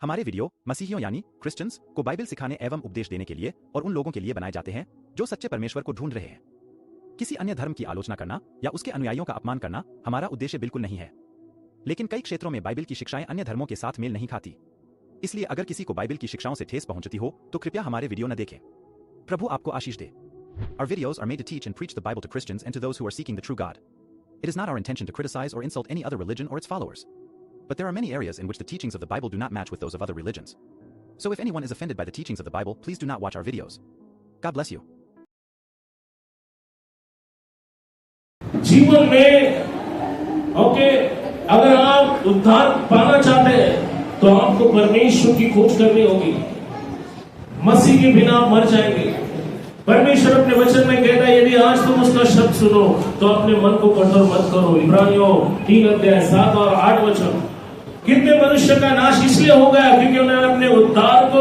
हमारे वीडियो मसीहियों यानी क्रिश्चियंस को बाइबल सिखाने एवं उपदेश देने के लिए और उन लोगों के लिए बनाए जाते हैं जो सच्चे परमेश्वर को ढूंढ रहे हैं। किसी अन्य धर्म की आलोचना करना या उसके अनुयायियों का अपमान करना हमारा उद्देश्य बिल्कुल नहीं है। लेकिन कई क्षेत्रों में बाइबल की शिक्षाएं अन्य धर्मों के साथ मेल नहीं खाती। इसलिए अगर किसी को बाइबल की शिक्षाओं से ठेस पहुंचती हो तो कृपया हमारे वीडियो न देखें। प्रभु आपको आशीष दे। Our videos are made to teach and preach the Bible to Christians and to those who are seeking the true God. It is not our intention to criticize or insult any other religion or its followers. But there are many areas in which the teachings of the Bible do not match with those of other religions. So if anyone is offended by the teachings of the Bible, please do not watch our videos. God bless you. जीवन में अगर आप उद्धार पाना चाहते हैं तो आपको परमेश्वर की खोज करनी होगी। मसीह के बिना आप मर जाएंगे। परमेश्वर अपने वचन में कहता है, यदि आज तुम उसका शब्द सुनो तो अपने मन को कठोर मत करो। इब्रानियों 3:7 और 8 वचन। कितने मनुष्य का नाश इसलिए हो गया क्योंकि उन्होंने अपने उद्धार को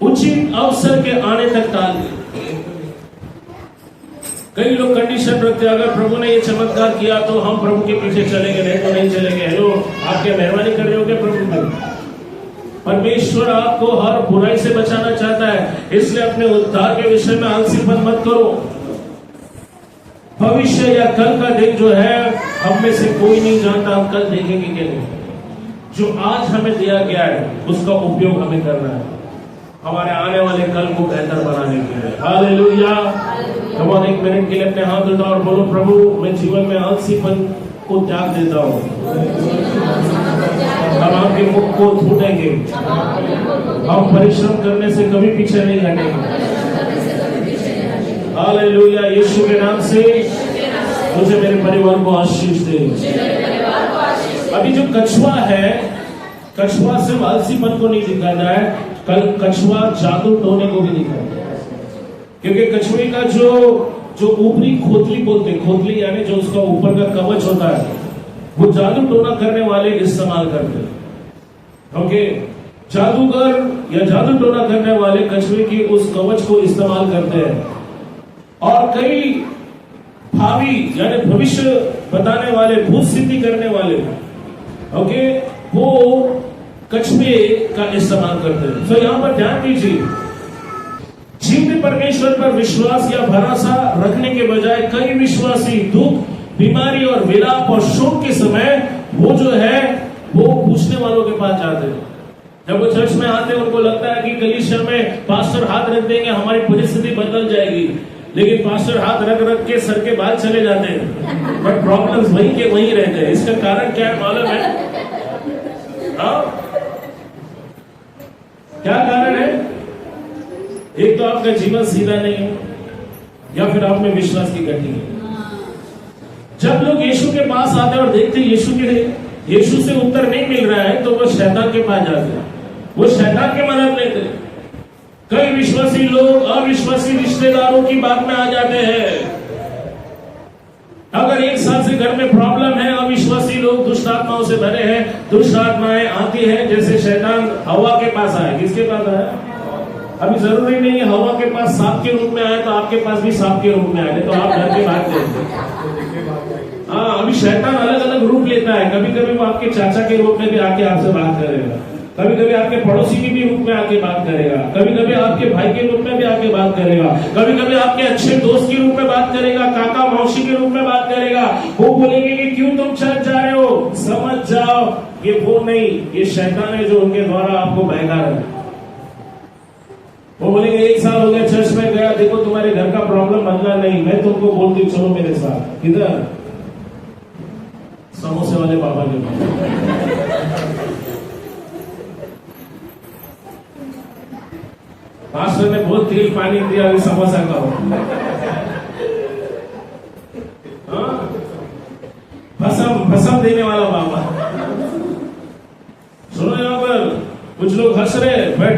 उचित अवसर के आने तक टाल दिया। कई लोग कंडीशन रखते हैं, अगर प्रभु ने ये चमत्कार किया तो हम प्रभु के पीछे चलेंगे, नहीं तो नहीं चलेंगे। हेलो, आप क्या मेहरबानी कर रहे हो क्या प्रभु में? परमेश्वर आपको हर बुराई से बचाना चाहता है, इसलिए अपने उद्धार के विषय में आलसीपन मत करो। भविष्य या कल का दिन जो है हम में से कोई नहीं जानता हम कल देखेंगे कि नहीं। जो आज हमें दिया गया है उसका उपयोग हमें करना है हमारे आने वाले कल को बेहतर बनाने के लिए। हालेलुया। कम ऑन, 1 मिनट के लिए अपने हाथ उठाओ और बोलो, प्रभु मैं जीवन में आलसीपन को त्याग देता हूँ। हम आपके मुख को ढूंढेंगे, हम परिश्रम करने से कभी पीछे नहीं हटेंगे। हालेलुया। यीशु के नाम से मुझे मेरे परिवार को आशीष दे। अभी जो कछुआ है, कछुआ सिर्फ आलसीपन को नहीं दिखाता है, कल कछुआ जादू टोने को भी दिखाता है। क्योंकि कछुए का जो ऊपरी खोतली बोलते हैं, खोतली यानी जो उसका ऊपर का कवच होता है, वो जादू टोना करने वाले इस्तेमाल करते हैं। ओके, जादूगर या जादू टोना करने वाले कछुए की उस कवच को इस्तेमाल करते हैं। और कई भावी यानी भविष्य बताने वाले, भूत सिद्धि करने वाले, वो कछुए का इस्तेमाल करते हैं। तो यहां पर ध्यान दीजिए, जीवित परमेश्वर पर विश्वास या भरोसा रखने के बजाय कई विश्वासी दुख, बीमारी और विलाप और शोक के समय वो जो है वो पूछने वालों के पास जाते हैं। जब वो चर्च में आते हैं उनको लगता है कि कलीसिया में पास्टर हाथ रख देंगे हमारी परिस्थिति बदल जाएगी, लेकिन पास्टर हाथ रख रख के सर के बाद चले जाते हैं, बट प्रॉब्लम्स वहीं के वहीं रहते हैं। इसका कारण क्या है मालूम है? क्या कारण है? एक तो आपका जीवन सीधा नहीं है, या फिर आप में विश्वास की कमी है। जब लोग यीशु के पास आते हैं और देखते यीशु से उत्तर नहीं मिल रहा है तो वो शैतान के पास जाते हैं, वो शैतान की मदद लेते हैं। कई विश्वासी लोग अविश्वासी रिश्तेदारों की बात में आ जाते हैं। अगर 1 साल से घर में प्रॉब्लम है, अविश्वासी लोग दुष्ट आत्माओं से भरे हैं, दुष्ट आत्माएं आती हैं, जैसे शैतान हवा के पास आया। किसके पास आया? अभी जरूरी नहीं है हवा के पास सांप के रूप में आए तो आपके पास भी सांप के रूप में आए, तो आप घर के बात करेंगे। हाँ, अभी शैतान अलग अलग रूप लेता है। कभी कभी वो आपके चाचा के रूप में भी आके आपसे बात करेगा, कभी कभी आपके पड़ोसी के भी रूप में आके बात करेगा, कभी कभी आपके भाई के रूप में भी आके बात करेगा, कभी कभी आपके अच्छे दोस्त के रूप में बात करेगा, काका मौसी के रूप में बात करेगा। वो बोलेंगे कि क्यों तुम चर्च जा रहे हो? समझ जाओ ये वो नहीं, ये शैतान है जो उनके द्वारा आपको बहका रहा है। वो बोलेंगे 1 साल हो गया चर्च में गया, देखो तुम्हारे घर का प्रॉब्लम बदला नहीं, मैं तुमको बोलती चलो मेरे साथ। किधर? समोसे वाले बाबा के पास। पास्टर ने बहुत तेल पानी दिया, अभी समोसा खाओ। भसम देने वाला बाबा। सुनो, यहाँ पर कुछ लोग हंस रहे, बट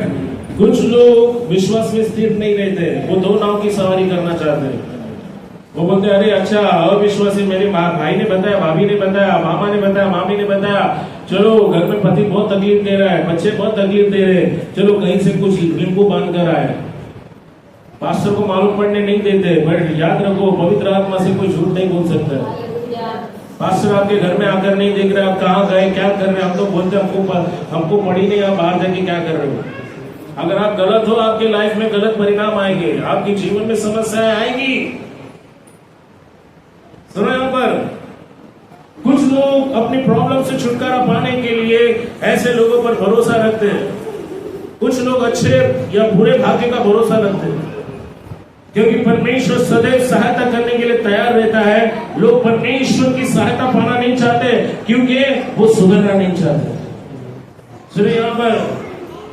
कुछ लोग विश्वास में स्थिर नहीं रहते। वो 2 नाव की सवारी करना चाहते हैं। वो बोलते अरे अच्छा, अविश्वासी मेरे भाई ने बताया, भाभी ने बताया, मामा ने बताया, मामी ने बताया, चलो घर में पति बहुत तकलीफ दे रहा है, बच्चे बहुत तकलीफ दे रहे, चलो कहीं से कुछ नींबू बांध कर आए। पास्टर को मालूम पड़ने नहीं देते, बट याद रखो पवित्र आत्मा से कोई झूठ नहीं बोल सकता। पास्टर आपके घर में आकर नहीं देख रहे, आप कहाँ गए, क्या कर रहे हैं। हम तो बोलते हमको पड़ी नहीं, आप बाहर जाके क्या कर रहे हो। अगर आप गलत हो, आपके लाइफ में गलत परिणाम आएंगे, आपके जीवन में समस्याएं आएंगी। सुनो, यहाँ पर कुछ लोग अपनी प्रॉब्लम से छुटकारा पाने के लिए ऐसे लोगों पर भरोसा रखते हैं। कुछ लोग अच्छे या बुरे भाग्य का भरोसा रखते हैं, क्योंकि परमेश्वर सदैव सहायता करने के लिए तैयार रहता है। लोग परमेश्वर की सहायता पाना नहीं चाहते, क्योंकि वो सुधरना नहीं चाहते। सुनिए, यहाँ पर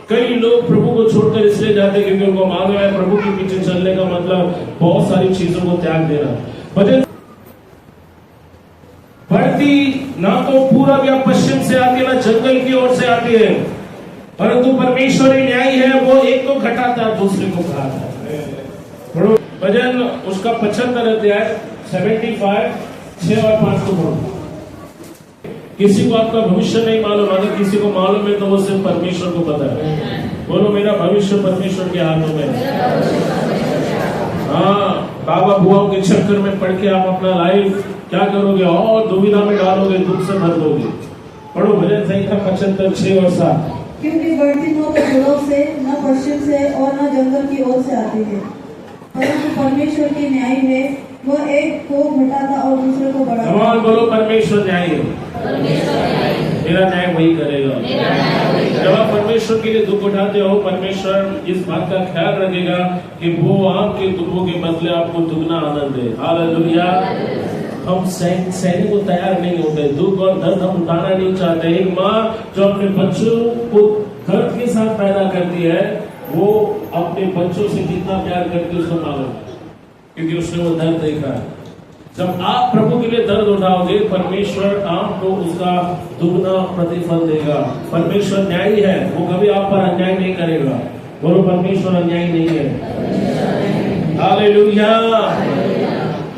कई लोग प्रभु को छोड़कर इसलिए जाते हैं क्योंकि उनको मालूम है प्रभु के पीछे चलने का मतलब बहुत सारी चीजों को त्याग देना। बढ़ती ना तो पूरब या पश्चिम से आती है, ना जंगल की ओर से आती है, परंतु परमेश्वरी न्याय है, वो एक को घटाता है दूसरे को बढ़ाता है। भजन उसका 75 अध्याय 75 6 और 5 को पढ़ो। किसी को आपका भविष्य नहीं मालूम, अगर किसी को मालूम है तो वो सिर्फ परमेश्वर को पता है। बोलो, मेरा भविष्य परमेश्वर के हाथों में है। हाँ, बाबा बुआओं के चक्कर में पढ़ के आप अपना लाइफ क्या करोगे, और दुविधा में डालोगे, दुख से भर दोगे। पढ़ो भजन संहिता 75 6 और 7। क्योंकि बढ़ती न तो पूर्व से, न पश्चिम से और न जंगल की ओर से आती है, परंतु परमेश्वर की न्याय है, वह एक को घटाता और दूसरे को बढ़ाता। बोलो, परमेश्वर न्याय है, मेरा न्याय वही करेगा। जब आप परमेश्वर के लिए दुख उठाते हो, परमेश्वर इस बात का ख्याल रखेगा कि वो आपके दुखों के बदले आपको दुगना आनंद दे। हालेलुया। हम सहने को तैयार नहीं होते, दुख और दर्द हम उठाना नहीं चाहते। एक माँ जो अपने बच्चों को दर्द के साथ पैदा करती है, वो अपने बच्चों से कितना प्यार करती है उसको मालूम, क्योंकि उसने वो दर्द देखा है। जब आप प्रभु के लिए दर्द उठाओगे, परमेश्वर आपको उसका दुगना प्रतिफल देगा। परमेश्वर न्यायी है, वो कभी आप पर अन्याय नहीं करेगा। बोलो, परमेश्वर अन्यायी नहीं है। हालेलुया।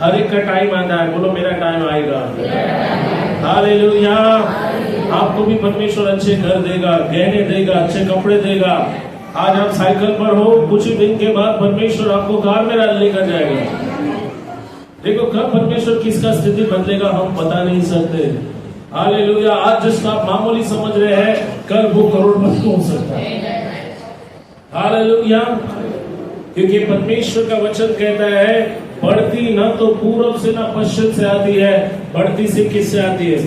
हर एक का टाइम आता है। बोलो, मेरा टाइम आएगा। हालेलुया। आपको भी परमेश्वर अच्छे घर देगा, गहने देगा, अच्छे कपड़े देगा। आज आप साइकिल पर हो, कुछ ही दिन के बाद परमेश्वर आपको कार में लेकर जाएगा। देखो, कब परमेश्वर किसका स्थिति बदलेगा हम बता नहीं सकते। हालेलुया। आज जिसको आप मामूली समझ रहे हैं, कल वो करोड़पति हो सकता है। हालेलुया। क्योंकि परमेश्वर का वचन कहता है, बढ़ती ना तो पूर्व से ना पश्चिम से आती है, बढ़ती से किससे आती है।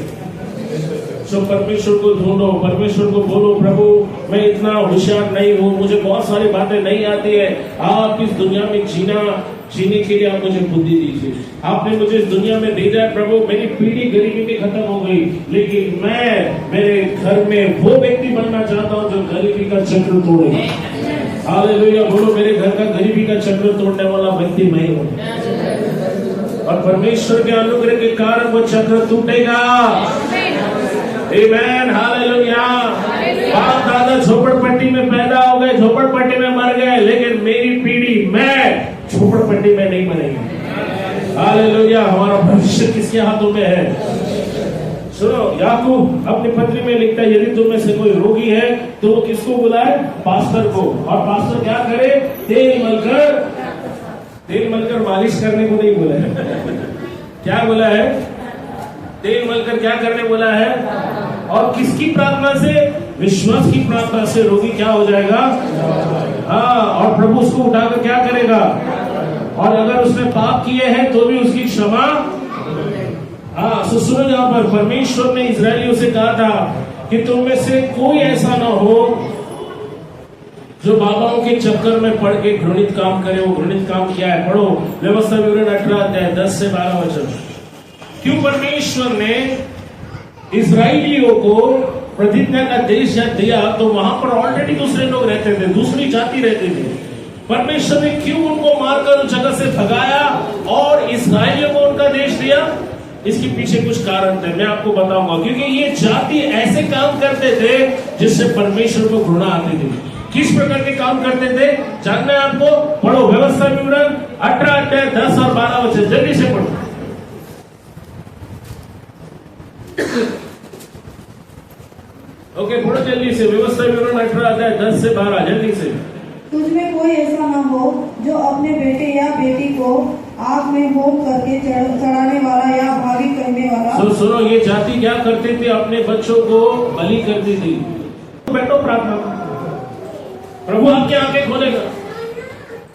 तो परमेश्वर को ढूंढो, परमेश्वर को बोलो, प्रभु मैं इतना होशियार नहीं हूँ, मुझे बहुत सारी बातें नहीं आती है। आप इस दुनिया में जीने के लिए आप मुझे बुद्धि दीजिए। आपने मुझे इस दुनिया में भेजा है प्रभु, मेरी पीढ़ी गरीबी में खत्म हो गई, लेकिन मैं मेरे घर में वो व्यक्ति बनना चाहता हूँ जो गरीबी का चक्र तोड़े। हालेलुया। बोलो, मेरे घर का गरीबी का चक्र तोड़ने वाला व्यक्ति मैं हूँ, और परमेश्वर के अनुग्रह के कारण वो चक्र टूटेगा। आमेन। हालेलुया। बाप दादा झोपड़पट्टी में पैदा हो गए, झोपड़पट्टी में मर गए, लेकिन मेरी पीढ़ी, मैं झोपड़पट्टी में नहीं मरेगी। हालेलुया। हमारा भविष्य किसके हाथों में है। सुनो, याकूब अपनी पत्री में लिखता है, यदि तुम में से कोई रोगी है तो वो किसको बुलाए, पास्टर को। और पास्टर क्या करे, तेल मलकर मालिश करने को नहीं बोला है। क्या बोला है, तेल मलकर क्या करने बोला है। और किसकी प्रार्थना से, विश्वास की प्रार्थना से रोगी क्या हो जाएगा। हाँ, और प्रभु उसको उठाकर क्या करेगा, और अगर उसने पाप किए हैं तो भी उसकी क्षमा। हाँ, सुनो, यहाँ पर परमेश्वर ने इजरायलियों से कहा था कि तुम में से कोई ऐसा ना हो जो बाबाओं के चक्कर में पड़ के घृणित काम करे। वो घृणित काम किया है। पढ़ो व्यवस्था विवरण 18 अध्याय 10 से 12 वचन। क्यों परमेश्वर ने इजराइलियों को प्रतिज्ञा का देश दिया, तो वहां पर ऑलरेडी दूसरे लोग रहते थे, दूसरी जाति रहती थी। परमेश्वर ने क्यों उनको मारकर उस जगह से भगाया और इस्राएलियों को उनका देश दिया। इसके पीछे कुछ कारण थे, मैं आपको बताऊंगा। क्योंकि ये जाति ऐसे काम करते थे जिससे परमेश्वर को घृणा आती थी। किस प्रकार के काम करते थे जानना है आपको। पढ़ो व्यवस्था विवरण 18 अध्याय 10 और 12 वचन, जल्दी से पढ़ो। ओके, पढ़ो जल्दी से। व्यवस्था विवरण 18 अध्याय 10 से 12, जल्दी से। तुझमें कोई ऐसा न हो जो अपने बेटे या बेटी को आग में होम करके चढ़ाने वाला या भागी करने वाला। सुनो, ये जाति क्या करती थी, अपने बच्चों को बलि करती थी। बैठो प्रार्थना, प्रभु आपकी आंखें खोलेगा,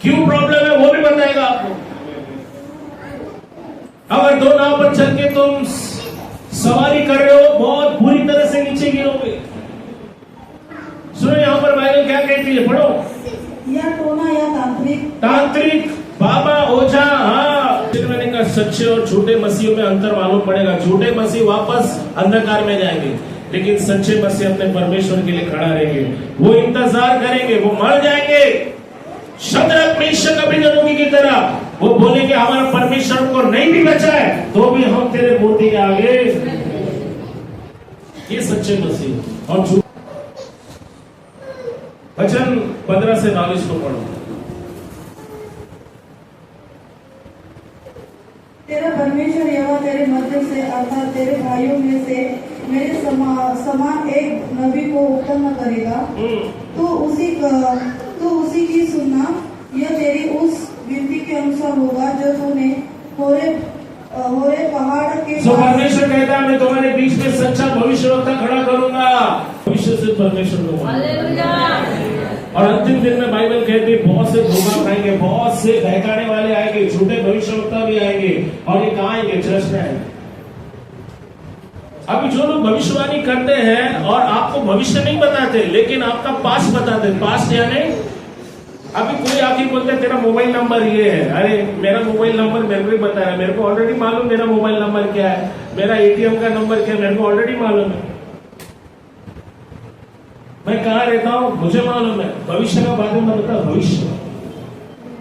क्यों प्रॉब्लम है वो भी बताएगा आपको। अगर दो नाव पर चल के तुम सवारी कर रहे हो, बहुत बुरी तरह से नीचे गिरोगे। सुनो यहाँ पर बाइबल क्या कहती है, पढ़ो। या टोना या तांत्रिक, बाबा, ओझा। हाँ, मैंने कहा सच्चे और झूठे मसीहों में अंतर मालूम पड़ेगा। झूठे मसीह वापस अंधकार में जाएंगे, लेकिन सच्चे मसीह अपने परमेश्वर के लिए खड़ा रहेंगे। वो इंतजार करेंगे, वो मर जाएंगे शद्रक, मेशक, अबेदनगो की तरह। वो बोलेंगे हमारा परमेश्वर को नहीं भी बचाए तो भी हम तेरे मूर्ति के आगे। ये सच्चे मसीह। और वचन 15 से 22 को पढ़ो। तेरा परमेश्वर यहोवा तेरे मध्य से अर्थात तेरे भाइयों में से मेरे समान एक नबी को उत्पन्न करेगा। तो उसी की सुनना, यह तेरी उस विनती के अनुसार होगा जो तूने होरे पहाड़ के। परमेश्वर कहता है मैं तुम्हारे बीच में सच्चा भविष्यवक्ता खड़ा करूंगा। भविष्य से परमेश्वर को और अंतिम दिन में बाइबल कहती है बहुत से धोखा खाएंगे, बहुत से बहकाने वाले आएंगे, झूठे भविष्यवक्ता भी आएंगे। और ये कहाँ आएंगे? चर्च में आएंगे। अभी जो लोग भविष्यवाणी करते हैं और आपको भविष्य नहीं बताते, लेकिन आपका पास्ट बताते, पास्ट यानी अभी कोई आके बोलते हैं तेरा मोबाइल नंबर ये है। अरे मेरा मोबाइल नंबर मेरे को ही बताया है, मेरे को ऑलरेडी मालूम मेरा मोबाइल नंबर क्या है, मेरा एटीएम का नंबर क्या है, मेरे को ऑलरेडी मालूम है। मैं कहाँ रहता हूँ मुझे मालूम है। भविष्य का बारे में बता, भविष्य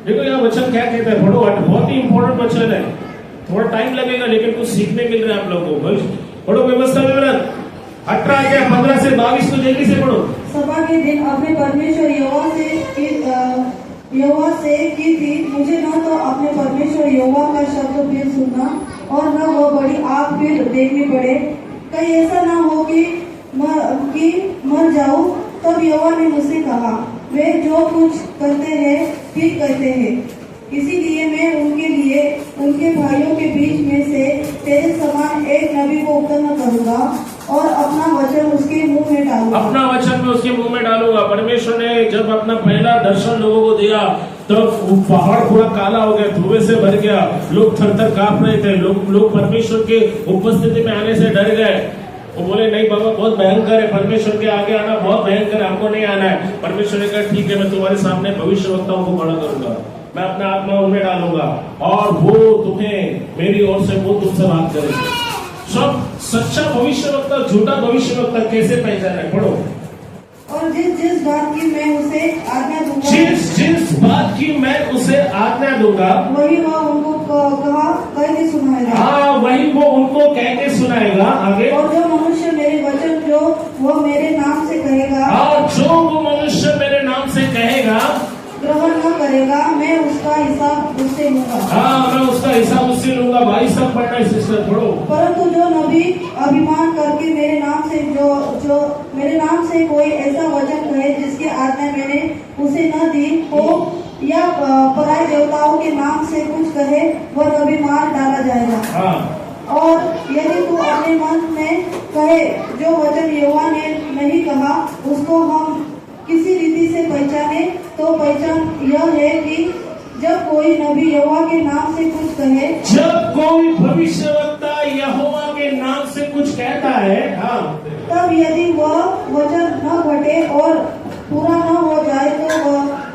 देखो यहाँ वचन क्या कहता है, पढ़ो। बहुत ही इंपॉर्टेंट वचन है, थोड़ा टाइम लगेगा लेकिन कुछ सीखने मिल रहा है आप लोगों को। पढ़ो व्यवस्था विवरण 18 15 से 22 को जल्दी से पढ़ो। सभा के दिन अपने परमेश्वर यहोवा से की थी, मुझे न तो अपने परमेश्वर यहोवा का शब्द फिर सुनना और न वो बड़ी आग फिर देखनी पड़े, कहीं ऐसा ना हो कि मर जाऊं। तब यहोवा ने मुझसे कहा, वे जो कुछ करते हैं ठीक करते हैं, इसीलिए मैं उनके लिए उनके भाइयों के बीच में से तेरे समान एक नबी को उत्पन्न करूंगा और अपना वचन उसके मुंह में डालूंगा। अपना वचन में उसके मुंह में डालूंगा। परमेश्वर ने जब अपना पहला दर्शन लोगों को दिया तो पहाड़ पूरा काला हो गया, धुएं से भर गया, लोग थर थर कांप रहे थे, लोग परमेश्वर के उपस्थिति में आने से डर गए। वो बोले नहीं बाबा बहुत भयंकर है, परमेश्वर के आगे आना बहुत भयंकर है, हमको नहीं आना है। परमेश्वर ने कहा ठीक है, मैं तुम्हारे सामने भविष्यवक्ताओं को खड़ा करूंगा, मैं अपना आत्मा उनमें डालूंगा और वो तुम्हें मेरी ओर से वो तुमसे बात करेंगे। सब सच्चा भविष्यवक्ता झूठा भविष्यवक्ता कैसे पहचाने? पढ़ो। और जिस बात की मैं उसे आज्ञा दूंगा, जिस बात की मैं उसे आज्ञा दूंगा, वही वह उनको कह के सुनाएगा। हाँ, वही वो उनको कह के सुनाएगा। आगे, और जो मनुष्य मेरे वचन जो वो मेरे नाम से कहेगा, और जो वो मनुष्य मेरे नाम से कहेगा ग्रहण न करेगा, मैं उसका हिसाब उससे लूंगा। हाँ, मैं उसका हिसाब उससे लूंगा। भाई सब पढ़ना है, सिस्टर पढ़ो। परंतु जो नबी अभिमान करके मेरे नाम से जो मेरे नाम से कोई ऐसा वचन कहे जिसकी आज्ञा मैंने उसे न दी हो, या पराय देवताओं के नाम से कुछ कहे, वह नबी मार डाला जाएगा। हाँ। और यदि तू अपने मन में कहे जो वचन यहोवा ने नहीं कहा उसको हम किसी रीति से पहचाने, तो पहचान यह है कि जब कोई नबी यहोवा के नाम से कुछ कहे, जब कोई भविष्यवक्ता यहोवा के नाम से कुछ कहता है, हाँ, तब यदि वह वचन न घटे और पूरा न हो जाए तो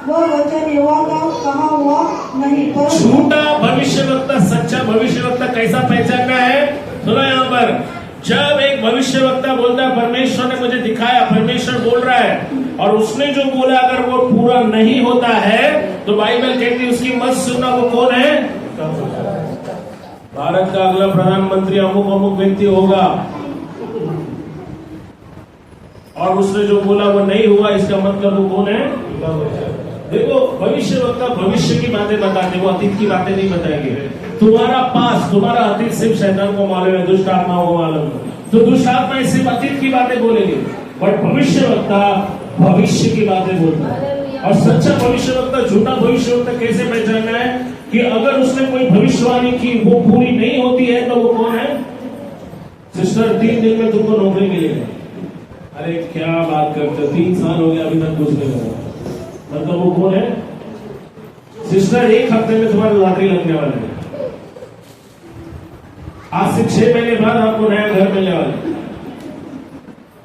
वह वचन यहोवा का कहा हुआ नहीं। पर झूठा भविष्यवक्ता सच्चा भविष्यवक्ता कैसा पहचानना है? सुनो यहाँ पर, जब एक भविष्यवक्ता बोलता है परमेश्वर ने मुझे दिखाया, परमेश्वर बोल रहा है और उसने जो बोला अगर वो पूरा नहीं होता है तो बाइबल कहती है उसकी मत सुनना। वो कौन है? भारत का अगला प्रधानमंत्री अमुक अमुक व्यक्ति होगा और उसने जो बोला वो नहीं हुआ, इसका मतलब वो कौन है? देखो, भविष्यवक्ता भविष्य की बातें बताते, वो अतीत की बातें नहीं बताएंगे। तुम्हारा पास, तुम्हारा अतीत सिर्फ शैतान को मालूम है, दुष्ट आत्माओं को मालूम है, तो दुष्ट आत्मा सिर्फ अतीत की बातें बोलेगी, बट भविष्यवक्ता भविष्य की बातें बोलता है। और सच्चा भविष्यवक्ता झूठा भविष्यवक्ता कैसे पहचानना है कि अगर उसने कोई भविष्यवाणी की वो पूरी नहीं होती है तो वो कौन है? सिस्टर 3 दिन में तुमको नौकरी मिलेगी। अरे क्या बात करते हो, 3 साल हो गया अभी तक कुछ नहीं हुआ। मतलब वो कौन है? सिस्टर 1 हफ्ते में तुम्हारी लॉटरी लगने वाली है। आज से 6 महीने बाद आपको नया घर मिलने वाला है।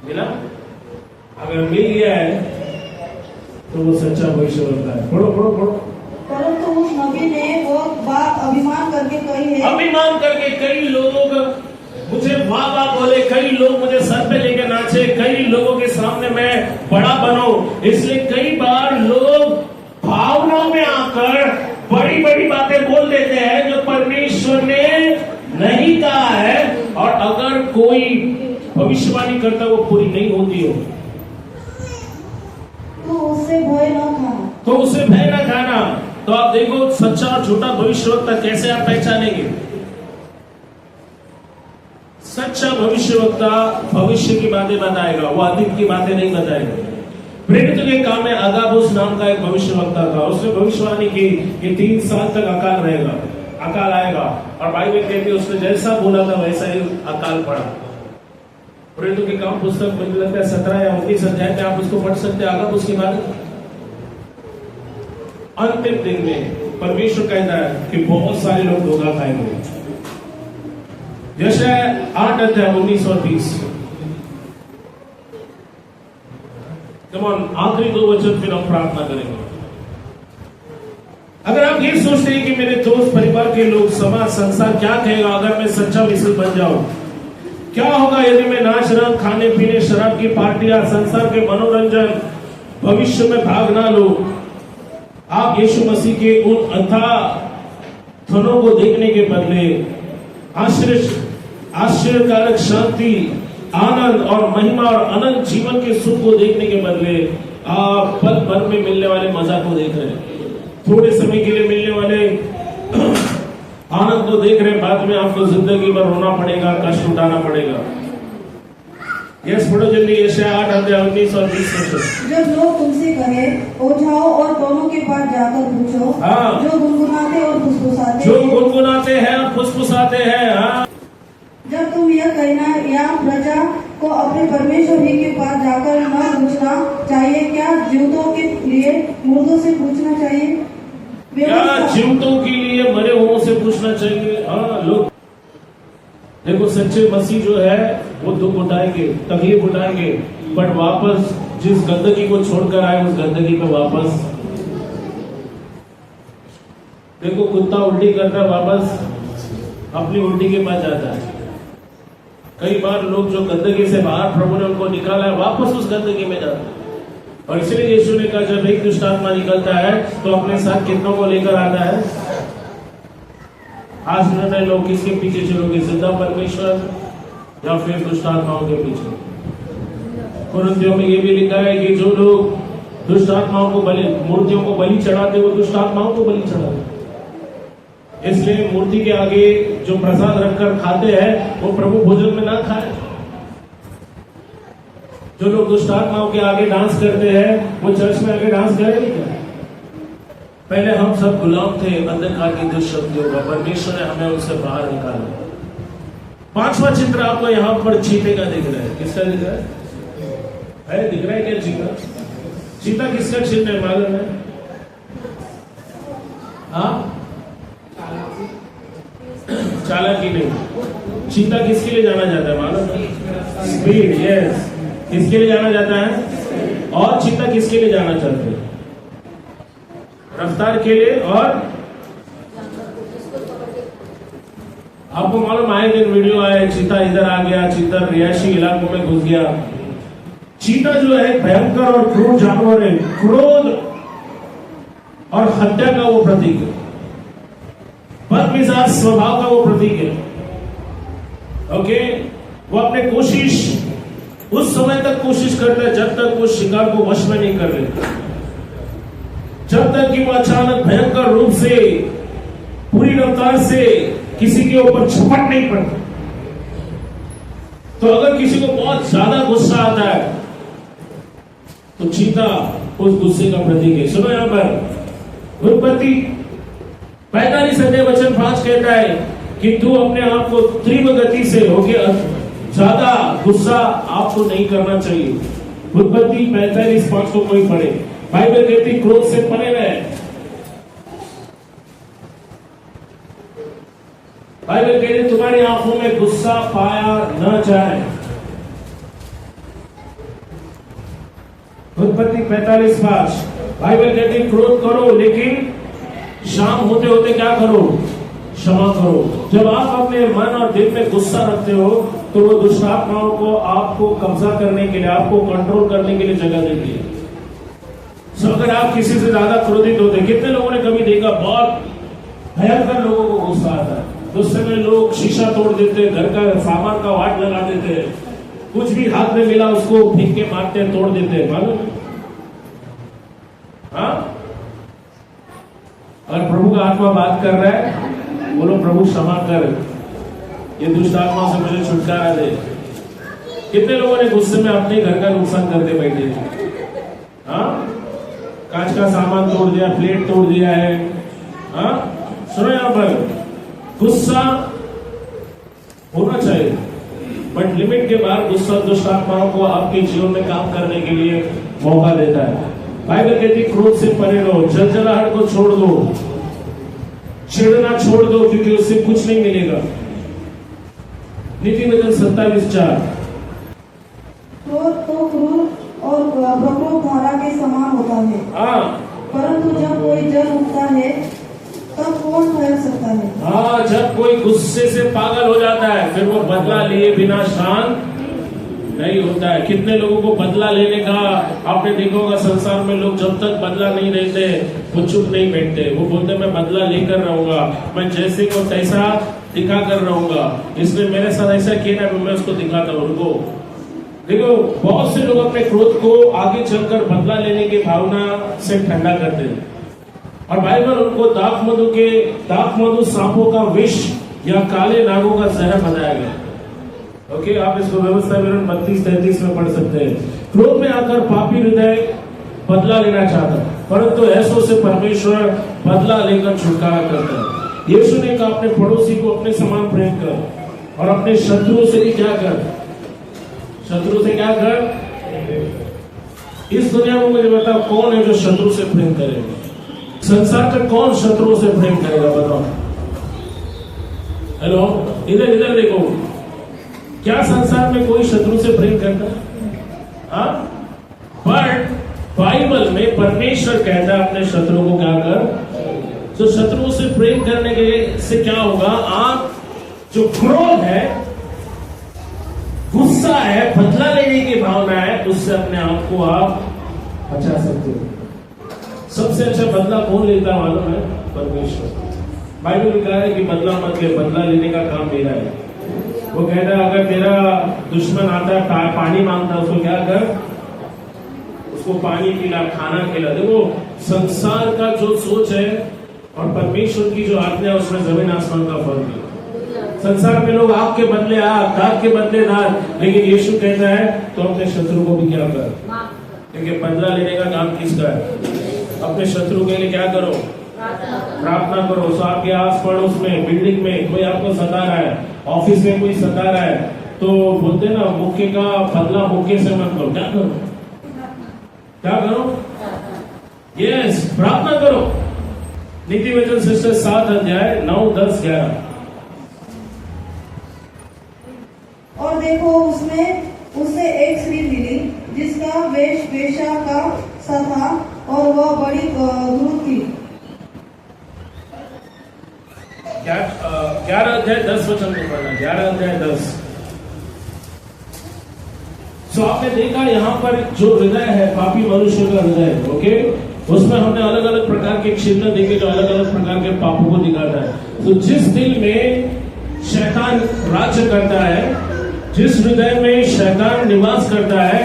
मिला? अगर मिल गया है तो वो सच्चा भविष्य होता है। पढ़ो पढ़ो पढ़ो। परंतु उस नबी ने वो बात अभिमान करके कही है। अभिमान करके कई लोग मुझे वाह वाह बोले, कई लोग मुझे सर पे लेके नाचे, कई लोगों के सामने मैं बड़ा बनूं। इसलिए कई बार लोग भावनाओं में आकर बड़ी बड़ी बातें बोल देते हैं जो परमेश्वर ने नहीं कहा है। और अगर कोई भविष्यवाणी करता वो पूरी नहीं होती हो तो उससे भय न खाना। तो उसे भय न खाना। तो आप देखो सच्चा और झूठा भविष्यवक्ता कैसे आप पहचानेंगे। सच्चा भविष्यवक्ता भविष्य की बातें बताएगा, वो अतीत की बातें नहीं बताएगा। प्रेरितों के काम में अगाबुस नाम का एक भविष्यवक्ता था। उसने भविष्यवाणी की कि 3 साल तक अकाल रहेगा, अकाल आएगा। और बाइबल कहती है उसने जैसा बोला था वैसा ही अकाल पड़ा। प्रेरितों के काम पुस्तक मुझे लगता है 17 या 19 अध्याय में आप उसको पढ़ सकते हैं। अगाबुस के बारे में अंतिम दिन में परमेश्वर कहता है कि बहुत सारे लोग धोखा खाएंगे। यशायाह 8 अध्याय 19 और 20। आखिरी 2 वचन फिर हम प्रार्थना करेंगे। अगर आप ये सोचते हैं कि मेरे दोस्त, परिवार के लोग, समाज, संसार क्या कहेगा अगर मैं सच्चा मिसल बन जाऊं, क्या होगा यदि मैं नाच रंग, खाने पीने, शराब की पार्टियां, संसार के मनोरंजन, भविष्य में भाग ना लो, आप यीशु मसीह के उन अथाह धनों को देखने के बदले आश्चर्यकारक शांति, आनंद और महिमा और अनंत जीवन के सुख को देखने के बदले आप पल भर में मिलने वाले मजा को देख रहे हैं। थोड़े समय के लिए मिलने वाले आनंद को देख रहे हैं, बाद में आपको जिंदगी भर रोना पड़ेगा, कष्ट उठाना पड़ेगा। यस, पढ़ो जल्दी यशायाह 8 अध्याय 19 और 20 वचन। जब लोग तुमसे कहे ओझाओं और दोनों के पास जाकर पूछो, हाँ। जो गुनगुनाते और फुसफुसाते, जो गुनगुनाते हैं और फुसफुसाते हैं, हाँ। जब तुम यह कहना या प्रजा को अपने परमेश्वर ही के पास जाकर न पूछना चाहिए, क्या जीवितों के लिए मुर्दों से पूछना चाहिए? क्या जीवितों के लिए मरे हुओं से पूछना चाहिए? हाँ, लोग देखो सच्चे मसीह जो है वो दुख उठाएंगे, तकलीफ उठाएंगे, बट वापस जिस गंदगी को छोड़कर आए उस गंदगी पे वापस। देखो कुत्ता उल्टी करता वापस अपनी उल्टी के पास जाता है। कई बार लोग जो गंदगी से बाहर प्रभु ने उनको निकाला है वापस उस गंदगी में जाते हैं। और इसलिए यीशु ने कहा जब एक दुष्ट आत्मा निकलता है तो अपने साथ कितनों को लेकर आता है? आज निर्णय लोग किसके पीछे चलोगे, जिंदा परमेश्वर या फिर दुष्ट आत्माओं के पीछे? कुरिन्थियों में ये भी लिखा है कि जो लोग दुष्ट आत्माओं को बलि, मूर्तियों को बलि चढ़ाते वो दुष्ट आत्माओं को बलि चढ़ाते। इसलिए मूर्ति के आगे जो प्रसाद रखकर खाते हैं वो प्रभु भोजन में ना खाए। जो लोग दुष्ट आत्माओं के आगे डांस करते हैं वो चर्च में आगे डांस करेंगे क्या? पहले हम सब गुलाम थे अंधकार की दुष्ट शक्तियों का, परमेश्वर ने हमें उससे बाहर निकाला। 5वां चित्र आपको यहाँ पर चीते का दिख रहा है। किसका दिख रहा है? दिख रहा है क्या चीता? चीता किसका चिन्ह है मालूम है? हाँ, चालाकी नहीं। चीता किसके लिए जाना जाता है मालूम है? स्पीड। यस, किसके लिए जाना जाता है? और चीता किसके लिए जाना चाहते हैं? रफ्तार के लिए। और आपको मालूम आए दिन वीडियो आए, चीता इधर आ गया, चीता रिहायशी इलाकों में घुस गया। चीता जो है भयंकर और क्रूर जानवर है, क्रोध और हत्या का वो प्रतीक है, बदमिजाज स्वभाव का वो प्रतीक है। ओके, वो अपने कोशिश उस समय तक कोशिश करता है जब तक वो शिकार को वश में नहीं कर लेता, जब तक कि वो अचानक भयंकर रूप से पूरी रफ्तार से किसी के ऊपर झपट नहीं पड़ता। तो अगर किसी को बहुत ज्यादा गुस्सा आता है तो चीता उस गुस्से का प्रतीक है। सुनो यहां पर उत्पत्ति 45 अध्याय वचन 5 कहता है कि तू अपने आप को तीव्र गति से होके ज्यादा गुस्सा आपको नहीं करना चाहिए। उत्पत्ति 45:5 को कोई पढ़े। बाइबल कहती क्रोध से परे रहे। बाइबल कहती तुम्हारी आंखों में गुस्सा पाया न जाए। उत्पत्ति 45:5 बाइबल कहती क्रोध करो लेकिन शाम होते होते क्या करो, क्षमा करो। जब आप अपने मन और दिल में गुस्सा रखते हो तो वो दुष्ट आत्माओं को आपको कब्जा करने के लिए, आपको कंट्रोल करने के लिए जगह देती है। सो अगर आप किसी से ज्यादा क्रोधित होते, कितने लोगों ने कभी देखा बहुत भयंकर लोगों को गुस्सा आता है, गुस्से में लोग शीशा तोड़ देते, घर का सामान का वाट लगा देते, कुछ भी हाथ में मिला उसको फेंक के मारते, तोड़ देते, मालूम? हाँ, और प्रभु का आत्मा बात कर रहा है, बोलो प्रभु क्षमा कर, ये दुष्ट आत्मा से मुझे छुटकारा दे। कितने लोगों ने गुस्से में अपने घर का नुकसान करके बैठे? हाँ, कांच का सामान तोड़ दिया, प्लेट तोड़ दिया है। हाँ, सुनो यहां पर, गुस्सा होना चाहिए बट लिमिट के बाद गुस्सा दुष्ट आत्माओं को आपके जीवन में काम करने के लिए मौका देता है। बाइबल कहती क्रोध से परे रहो, जलजलाहट को छोड़ दो, चिढ़ना छोड़ दो, क्योंकि उससे कुछ नहीं मिलेगा। नीति वचन 27:4 क्रोध तो क्रूर और प्रकोप धारा के समान होता है, परंतु जब कोई जल उठता है तब कौन ठहर सकता है? हाँ, जब कोई गुस्से से पागल हो जाता है फिर वो बदला लिए बिना शांत नहीं होता है। कितने लोगों को बदला लेने का आपने देखा होगा, संसार में लोग जब तक बदला नहीं लेते वो चुप नहीं बैठते, वो बोलते मैं बदला लेकर रहूंगा, मैं जैसे को तैसा दिखा कर रहूंगा, इसने मेरे साथ ऐसा किया ना मैं उसको दिखाता हूँ उनको। देखो बहुत से लोग अपने क्रोध को आगे चलकर बदला लेने की भावना से ठंडा करते हैं और बाइबल उनको दाख मधु सांपों का विष या काले नागों का जहर बताया गया। ओके, आप इसको व्यवस्था विवरण 32-33 में पढ़ सकते हैं। क्रोध में आकर पापी हृदय बदला लेना चाहता है, परंतु ऐसों से परमेश्वर बदला लेकर छुटकारा करता है। यीशु ने कहा अपने पड़ोसी को अपने समान प्रेम कर और अपने शत्रुओं से भी क्या कर, शत्रु से क्या कर। इस दुनिया में मुझे बताओ कौन है जो शत्रु से प्रेम करेगा? संसार का कौन शत्रुओं से प्रेम करेगा बताओ? हेलो, इधर देखो, क्या संसार में कोई शत्रु से प्रेम करता है? बट बाइबल में परमेश्वर कहता है अपने शत्रुओं को क्या कर। तो शत्रुओं से प्रेम करने के से क्या होगा? आप जो क्रोध है, गुस्सा है, बदला लेने की भावना है, उससे अपने आप को आप बचा सकते हो। सबसे अच्छा बदला कौन लेता मालूम है? परमेश्वर। बाइबल में कहा है कि बदला मत ले, बदला लेने का काम मेरा है। वो कहता है अगर तेरा दुश्मन आता है पानी मांगता है, उसको क्या कर, उसको पानी पिला, खाना खिला। देखो संसार का जो सोच है और परमेश्वर की जो आज्ञा है उसमें जमीन आसमान का फर्क है। संसार में लोग आग के बदले आग, दाग के बदले दाग, लेकिन यीशु कहता है तो अपने शत्रु को भी क्या कर, क्योंकि बदला लेने का काम किसका है? अपने शत्रु के लिए क्या करो? प्रार्थना करो। सो आपके आस पड़ोस में, बिल्डिंग में कोई आपको सता रहा है, ऑफिस में कोई सता रहा है, तो बोलते ना मुक्के का बदला मुक्के से मत करो। क्या करो? क्या करो? यस, प्रार्थना करो। नीति वचन सिस्टर 7:9-10-11 और देखो उससे एक स्त्री मिली जिसका वेश वेश्या का सा था और वह बड़ी धूर्त थी। 11:10 वचन को पढ़ना, 11:10। सो आपने देखा यहाँ पर जो हृदय है, पापी मनुष्य का हृदय, ओके, उसमें हमने अलग अलग प्रकार के चिन्ह देखे जो अलग अलग प्रकार के पापों को दिखाता है। तो जिस दिल में शैतान राज्य करता है, जिस हृदय में शैतान निवास करता है,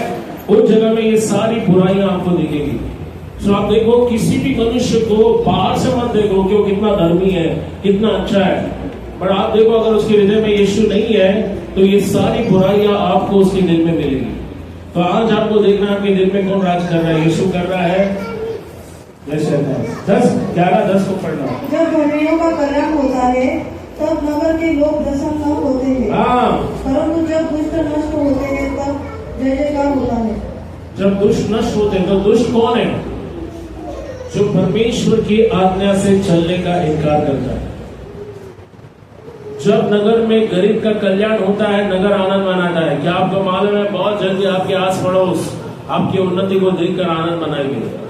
उस जगह में ये सारी बुराइयां आपको दिखेगी। तो आप देखो किसी भी मनुष्य को बाहर से मत देखो कि वो कितना धर्मी है, कितना अच्छा है, पर आप देखो अगर उसके हृदय में यीशु नहीं है तो ये सारी बुराइयां आपको उसके दिल में मिलेगी। तो आज आपको देखना आपके दिल में कौन राज कर रहा है? यीशु कर रहा है या शैतान? 11:10 को पढ़ना। जब धर्मियों का कल्याण होता है तब नगर के लोग प्रसन्न होते हैं, परंतु जब दुष्ट जय जयकार होता है। जब दुष्ट नष्ट होते हैं तो दुष्ट कौन है? जो परमेश्वर की आज्ञा से चलने का इनकार करता है। जब नगर में गरीब का कल्याण होता है, नगर आनंद मनाता है। क्या आपको मालूम है, बहुत जल्दी आपके आस पड़ोस आपकी उन्नति को देखकर आनंद मनाएंगे।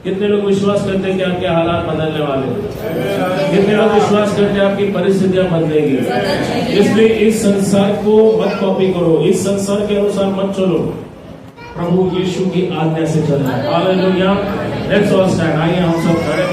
कितने लोग विश्वास करते हैं कि आपके हालात बदलने वाले हैं? कितने लोग विश्वास करते हैं आपकी परिस्थितियां बदलेगी? इसलिए इस संसार को मत कॉपी करो, इस संसार के अनुसार मत चलो, प्रभु यीशु की आज्ञा से चलना। हालेलुया। Let's all stand. आइए हम सब खड़े